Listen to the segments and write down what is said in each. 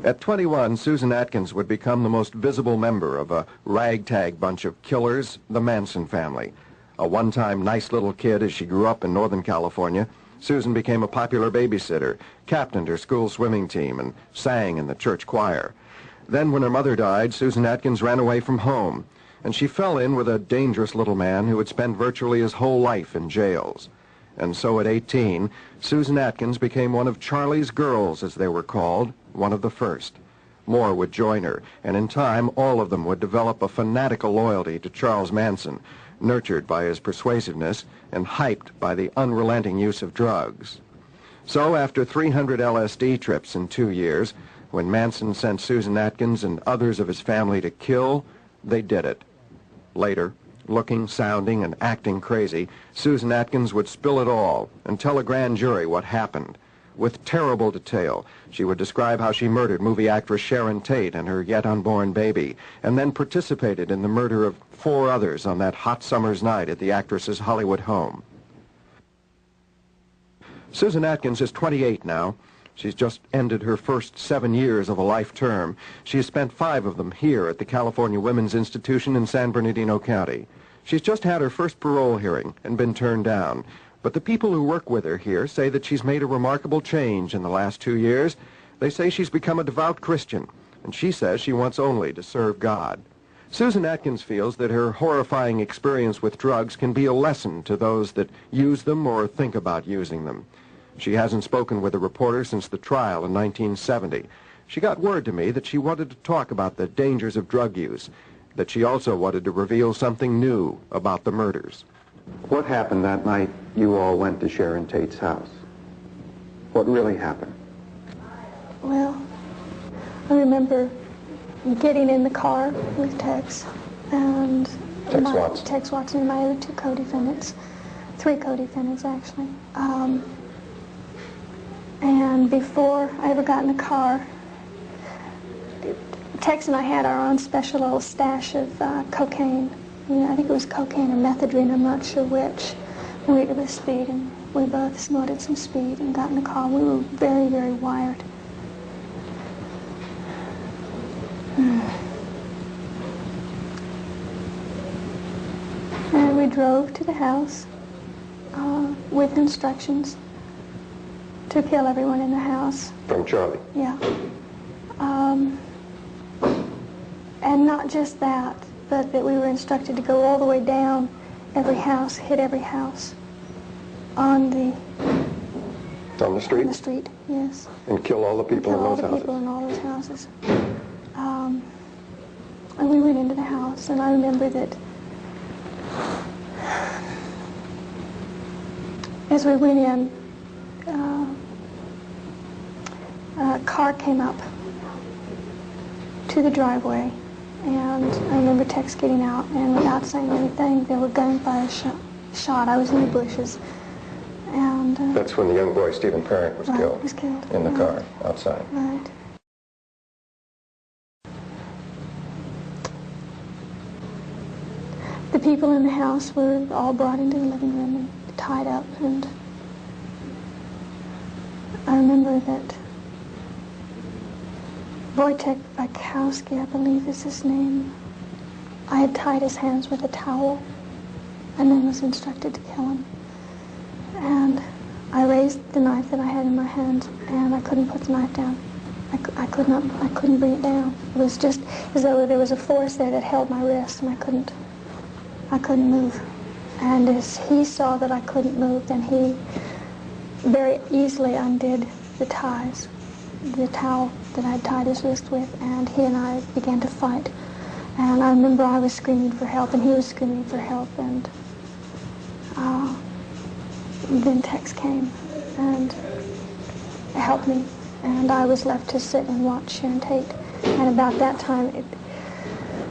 At 21, Susan Atkins would become the most visible member of a ragtag bunch of killers, the Manson family. A one-time nice little kid as she grew up in Northern California, Susan became a popular babysitter, captained her school swimming team, and sang in the church choir. Then when her mother died, Susan Atkins ran away from home, and she fell in with a dangerous little man who had spent virtually his whole life in jails. And so at 18, Susan Atkins became one of Charlie's girls, as they were called, one of the first. More would join her, and in time all of them would develop a fanatical loyalty to Charles Manson, nurtured by his persuasiveness and hyped by the unrelenting use of drugs. So after 300 LSD trips in 2 years, when Manson sent Susan Atkins and others of his family to kill, they did it. Later, looking, sounding, and acting crazy, Susan Atkins would spill it all and tell a grand jury what happened. With terrible detail, she would describe how she murdered movie actress Sharon Tate and her yet-unborn baby, and then participated in the murder of 4 others on that hot summer's night at the actress's Hollywood home. Susan Atkins is 28 now. She's just ended her first 7 years of a life term. She has spent 5 of them here at the California Women's Institution in San Bernardino County. She's just had her first parole hearing and been turned down. But the people who work with her here say that she's made a remarkable change in the last 2 years. They say she's become a devout Christian, and she says she wants only to serve God. Susan Atkins feels that her horrifying experience with drugs can be a lesson to those that use them or think about using them. She hasn't spoken with a reporter since the trial in 1970. She got word to me that she wanted to talk about the dangers of drug use, that she also wanted to reveal something new about the murders. What happened that night you all went to Sharon Tate's house? What really happened? Well, I remember getting in the car with Tex and Tex Watson and my other 2 co-defendants, 3 co-defendants actually. And before I ever got in the car, Tex and I had our own special little stash of cocaine. I think it was cocaine or methadone, I'm not sure which. It was speed, and we both snorted some speed and got in the car. We were very, very wired. And we drove to the house with instructions to kill everyone in the house. From Charlie? Yeah. And not just that, but that we were instructed to go all the way down every house, hit every house on the street? On the street, yes. And kill all the people in those houses? All the people in all those houses. And we went into the house, and I remember that as we went in, a car came up to the driveway, and I remember Tex getting out, and without saying anything, they were gunfire shot. I was in the bushes, and that's when the young boy Stephen Parent was killed. Was killed in the car outside. Right. The people in the house were all brought into the living room and tied up, and I remember that Wojtek Bakowski, I believe is his name, I had tied his hands with a towel and then was instructed to kill him. And I raised the knife that I had in my hand, and I couldn't put the knife down. I couldn't bring it down. It was just as though there was a force there that held my wrist, and I couldn't move. And as he saw that I couldn't move, then he very easily undid the ties, the towel that I had tied his wrist with, and he and I began to fight. And I remember I was screaming for help, and he was screaming for help, and then Tex came and helped me, and I was left to sit and watch Sharon Tate. And about that time,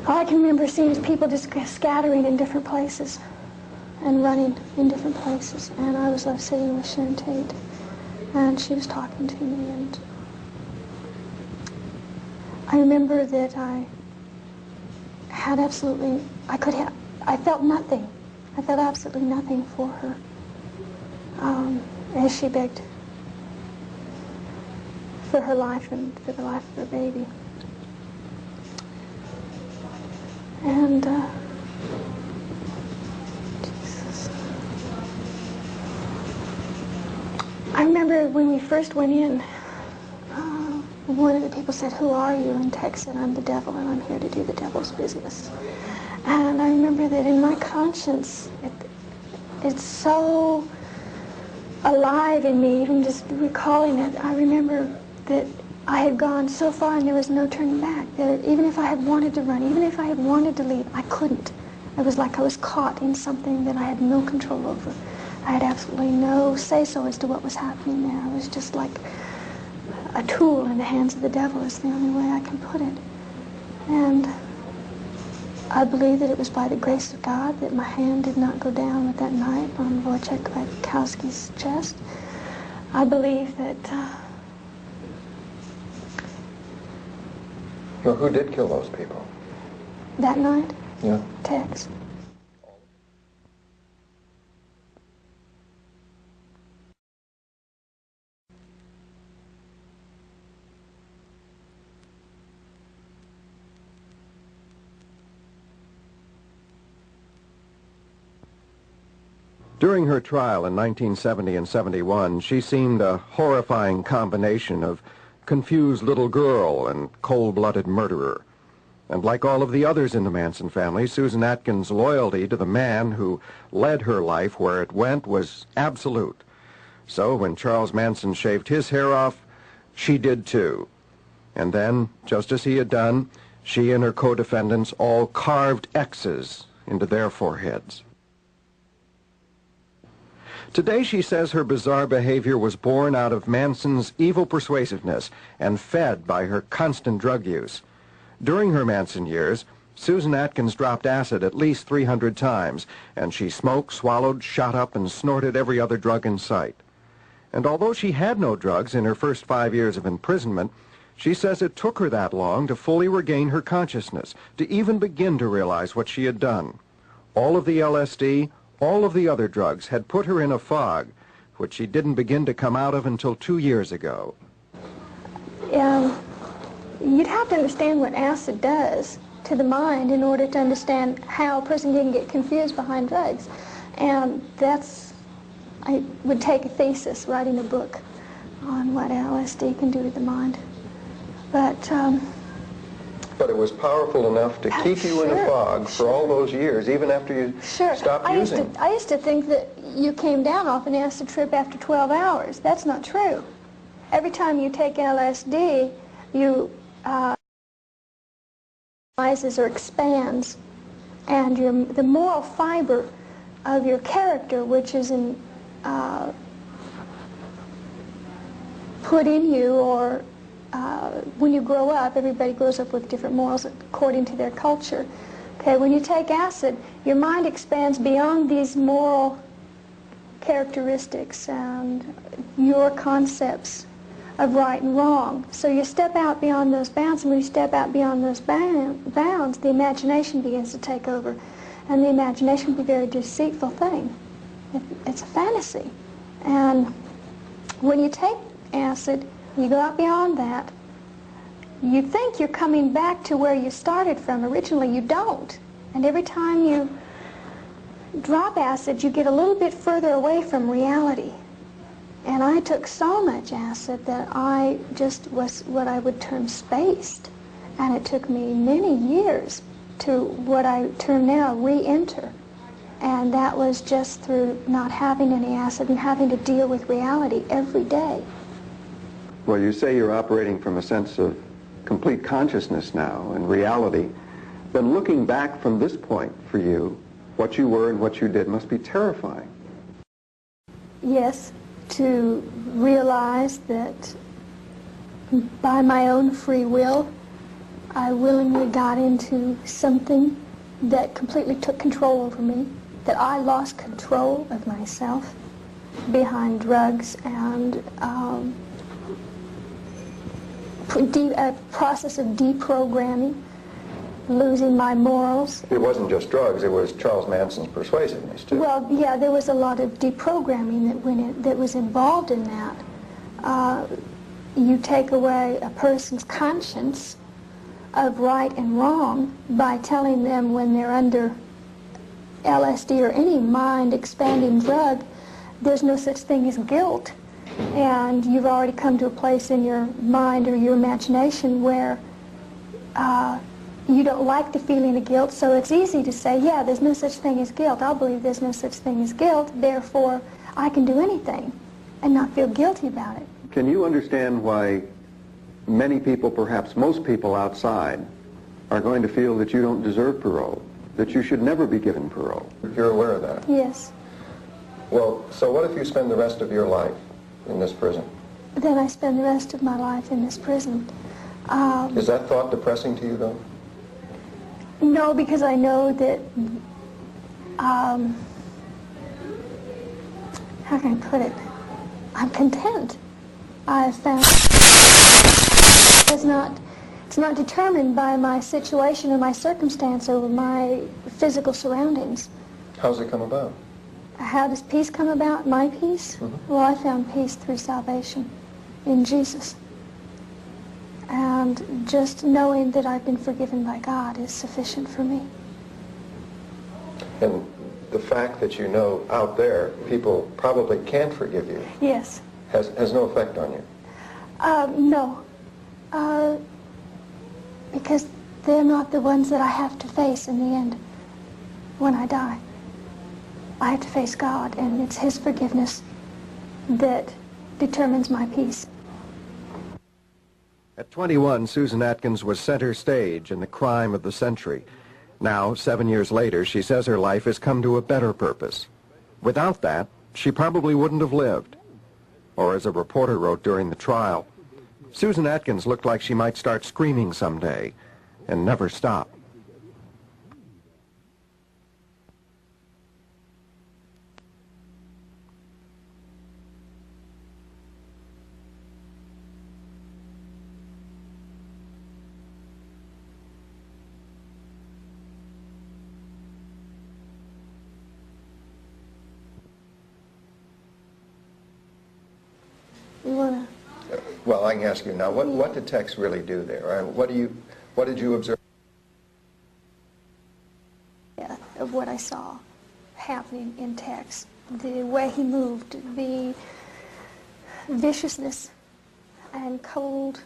all I can remember seeing is people just scattering in different places and running in different places, and I was left sitting with Sharon Tate, and she was talking to me, and I remember that I had absolutely, I felt nothing. I felt absolutely nothing for her as she begged for her life and for the life of her baby. And Jesus. I remember when we first went in, one of the people said, "Who are you?" And Tex said, "I'm the devil, and I'm here to do the devil's business." And I remember that in my conscience, it's so alive in me, even just recalling it. I remember that I had gone so far and there was no turning back. That even if I had wanted to run, even if I had wanted to leave, I couldn't. It was like I was caught in something that I had no control over. I had absolutely no say-so as to what was happening there. I was just like a tool in the hands of the devil, is the only way I can put it. And I believe that it was by the grace of God that my hand did not go down with that knife on Wojciech Kwiatkowski's chest. I believe that... Well, who did kill those people? that night? Yeah. Tex. During her trial in 1970 and 71, she seemed a horrifying combination of confused little girl and cold-blooded murderer. And like all of the others in the Manson family, Susan Atkins' loyalty to the man who led her life where it went was absolute. So when Charles Manson shaved his hair off, she did too. And then, just as he had done, she and her co-defendants all carved X's into their foreheads. Today she says her bizarre behavior was born out of Manson's evil persuasiveness and fed by her constant drug use. During her Manson years, Susan Atkins dropped acid at least 300 times, and she smoked, swallowed, shot up, and snorted every other drug in sight. And although she had no drugs in her first 5 years of imprisonment, she says it took her that long to fully regain her consciousness, to even begin to realize what she had done. All of the LSD, all of the other drugs had put her in a fog, which she didn't begin to come out of until 2 years ago. You'd have to understand what acid does to the mind in order to understand how a person can get confused behind drugs. And I would take a thesis, writing a book on what LSD can do to the mind. But it was powerful enough to keep you in a fog for all those years, even after you stopped using. I used to think that you came down off an acid trip after 12 hours. That's not true. Every time you take LSD, you rises or expands, and the moral fiber of your character, which is put in you, or when you grow up, everybody grows up with different morals according to their culture. Okay, when you take acid, your mind expands beyond these moral characteristics and your concepts of right and wrong. So you step out beyond those bounds, and when you step out beyond those bounds, the imagination begins to take over. And the imagination can be a very deceitful thing. It's a fantasy. And when you take acid, you go out beyond that, you think you're coming back to where you started from. Originally, you don't. And every time you drop acid, you get a little bit further away from reality. And I took so much acid that I just was what I would term spaced. And it took me many years to what I term now re-enter. And that was just through not having any acid and having to deal with reality every day. Well, you say you're operating from a sense of complete consciousness now and reality. Then looking back from this point for you, what you were and what you did must be terrifying. Yes, to realize that by my own free will, I willingly got into something that completely took control over me, that I lost control of myself behind drugs and a process of deprogramming, losing my morals. It wasn't just drugs, it was Charles Manson's persuasiveness, too. Well, yeah, there was a lot of deprogramming that was involved in that. you take away a person's conscience of right and wrong by telling them when they're under LSD or any mind-expanding drug, there's no such thing as guilt. And you've already come to a place in your mind or your imagination where you don't like the feeling of guilt, so it's easy to say, yeah, there's no such thing as guilt. I'll believe there's no such thing as guilt, therefore I can do anything and not feel guilty about it. Can you understand why many people, perhaps most people outside, are going to feel that you don't deserve parole, that you should never be given parole? You're aware of that? Yes. Well, so what if you spend the rest of your life in this prison? Then I spend the rest of my life in this prison. Is that thought depressing to you, though? No, because I know that, how can I put it? I'm content. I've found it's not determined by my situation or my circumstance or my physical surroundings. How's it come about? How does peace come about? My peace? Mm-hmm. Well, I found peace through salvation in Jesus. And just knowing that I've been forgiven by God is sufficient for me. And the fact that you know out there people probably can't forgive you Yes. has no effect on you? No. Because they're not the ones that I have to face in the end when I die. I have to face God, and it's His forgiveness that determines my peace. At 21, Susan Atkins was center stage in the crime of the century. Now, 7 years later, she says her life has come to a better purpose. Without that, she probably wouldn't have lived. Or as a reporter wrote during the trial, Susan Atkins looked like she might start screaming someday and never stop. You wanna? Well, I can ask you now, what did Tex really do there? What did you observe? Yeah, of what I saw happening in Tex, the way he moved, the viciousness and cold.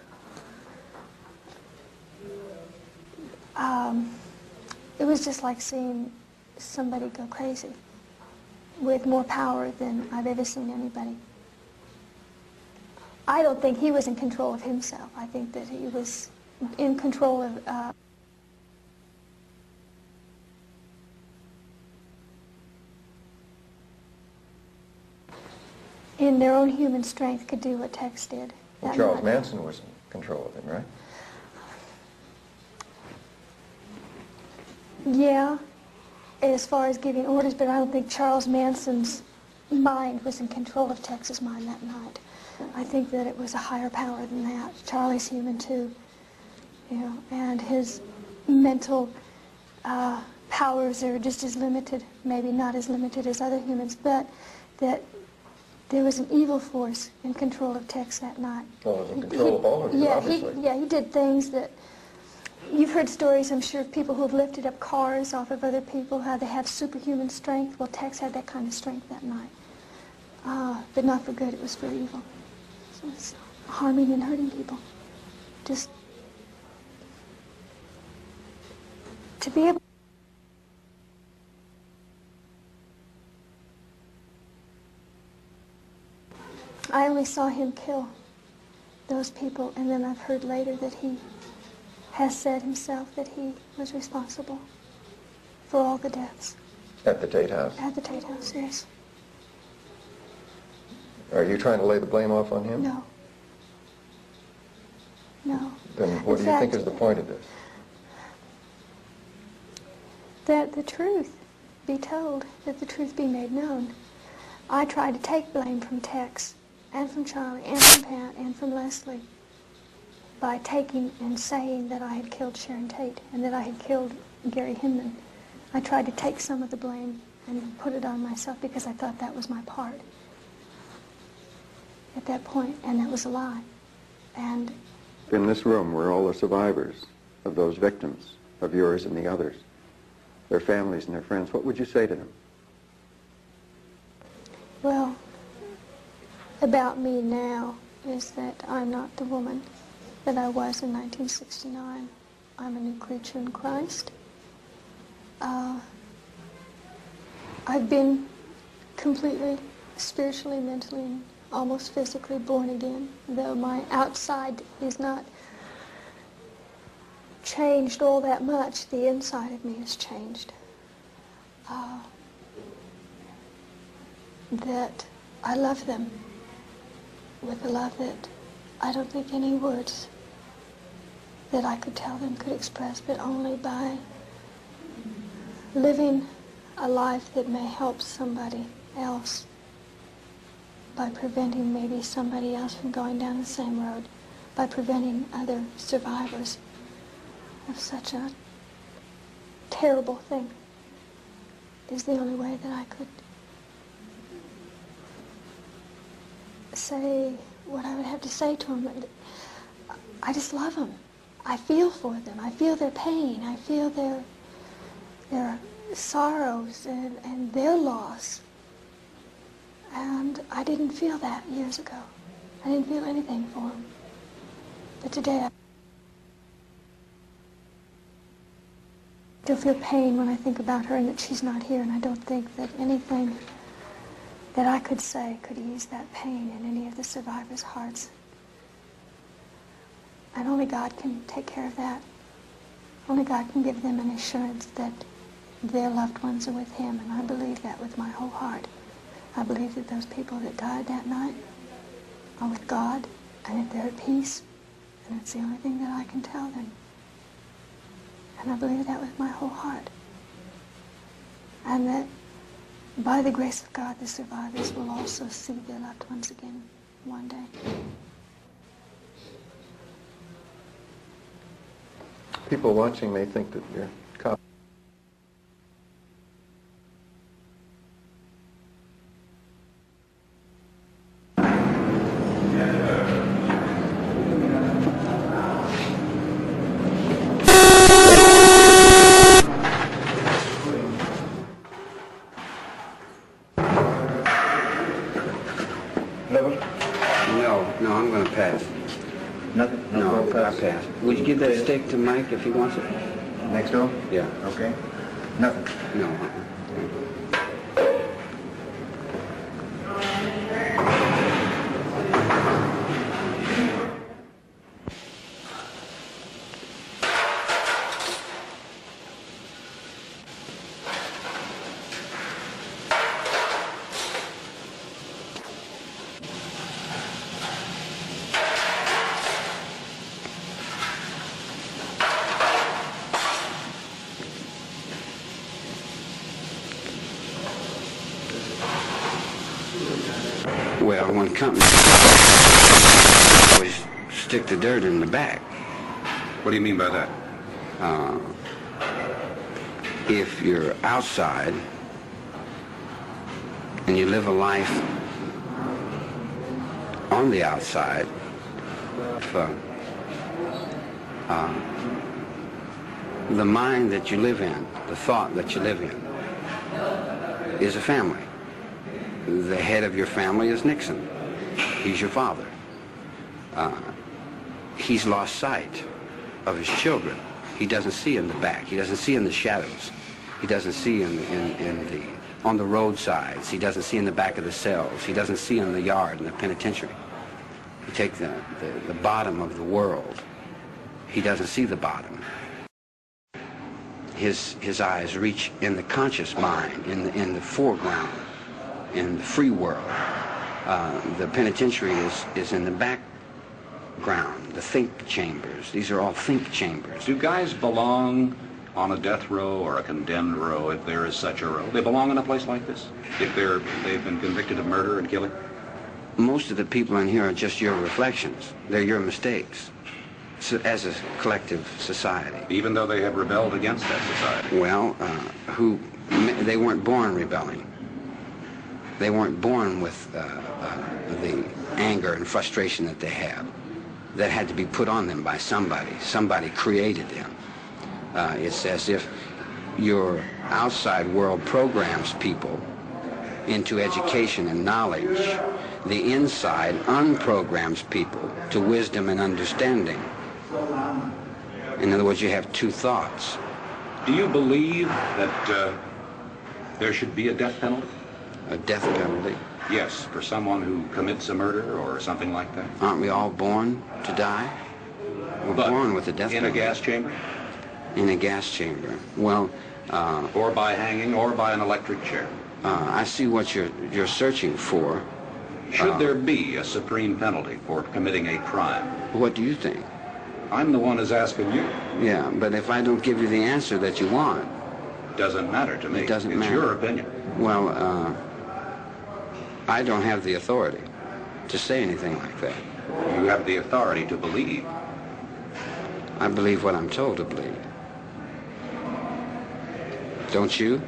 It was just like seeing somebody go crazy with more power than I've ever seen anybody. I don't think he was in control of himself. I think that he was in control of in their own human strength could do what Tex did. Well, Charles Manson was in control of him, right? Yeah, as far as giving orders, but I don't think Charles Manson's mind was in control of Tex's mind that night. I think that it was a higher power than that. Charlie's human too, you know, and his mental powers are just as limited, maybe not as limited as other humans, but that there was an evil force in control of Tex that night. Well, it was in control of all of you, obviously. He did things that, you've heard stories, I'm sure, of people who have lifted up cars off of other people, how they have superhuman strength. Well, Tex had that kind of strength that night. But not for good, it was for evil. So it's harming and hurting people. Just to be able I only saw him kill those people, and then I've heard later that he has said himself that he was responsible for all the deaths. At the Tate House? At the Tate House, yes. Are you trying to lay the blame off on him? No. No. Then what do you think is the point of this? That the truth be told, that the truth be made known. I tried to take blame from Tex and from Charlie and from Pat and from Leslie by taking and saying that I had killed Sharon Tate and that I had killed Gary Hinman. I tried to take some of the blame and put it on myself because I thought that was my part at that point, and that was a lie. And in this room were all the survivors of those victims, of yours and the others, their families and their friends. What would you say to them? well, about me now is that I'm not the woman that I was in 1969. I'm a new creature in Christ. I've been completely, spiritually, mentally, and almost physically born again, though my outside is not changed all that much. The inside of me has changed. That I love them with a love that I don't think any words that I could tell them could express, but only by living a life that may help somebody else, by preventing maybe somebody else from going down the same road, by preventing other survivors of such a terrible thing, is the only way that I could say what I would have to say to them. I just love them. I feel for them. I feel their pain. I feel their sorrows and their loss. And I didn't feel that years ago. I didn't feel anything for them. But today I still feel pain when I think about her and that she's not here, and I don't think that anything that I could say could ease that pain in any of the survivors' hearts. And only God can take care of that. Only God can give them an assurance that their loved ones are with Him, and I believe that with my whole heart. I believe that those people that died that night are with God, and that they're at peace, and it's the only thing that I can tell them. And I believe that with my whole heart. And that by the grace of God, the survivors will also see their loved ones again one day. People watching may think that you're cop. No, I'm going to pass. Nothing? No, I pass. Would you give that stick to Mike if he wants it? Next door? Yeah. Okay. Nothing. No. Well, when companies always stick the dirt in the back. What do you mean by that? If you're outside and you live a life on the outside, the mind that you live in, the thought that you live in, is a family. The head of your family is Nixon. He's your father. He's lost sight of his children. He doesn't see in the back. He doesn't see in the shadows. He doesn't see on the roadsides. He doesn't see in the back of the cells. He doesn't see in the yard in the penitentiary. You take the bottom of the world. He doesn't see the bottom. His eyes reach in the conscious mind, in the foreground, in the free world. The penitentiary is in the background, the think chambers. These are all think chambers. Do guys belong on a death row or a condemned row, if there is such a row? They belong in a place like this? If they've been convicted of murder and killing? Most of the people in here are just your reflections. They're your mistakes. So, as a collective society. Even though they have rebelled against that society? Well, they weren't born rebelling. They weren't born with the anger and frustration that they have. that had to be put on them by somebody. Somebody created them. It's as if your outside world programs people into education and knowledge. The inside unprograms people to wisdom and understanding. In other words, you have two thoughts. Do you believe that there should be a death penalty? A death penalty? Yes, for someone who commits a murder or something like that. Aren't we all born to die? We're But born with a death in penalty. a gas chamber? In a gas chamber. Well, Or by hanging, or by an electric chair? I see what you're searching for. Should there be a supreme penalty for committing a crime? What do you think? I'm the one who's asking you. Yeah, but if I don't give you the answer that you want, Doesn't matter to me. It doesn't it's matter. your opinion. well, I don't have the authority to say anything like that. You have the authority to believe. I believe what I'm told to believe. Don't you?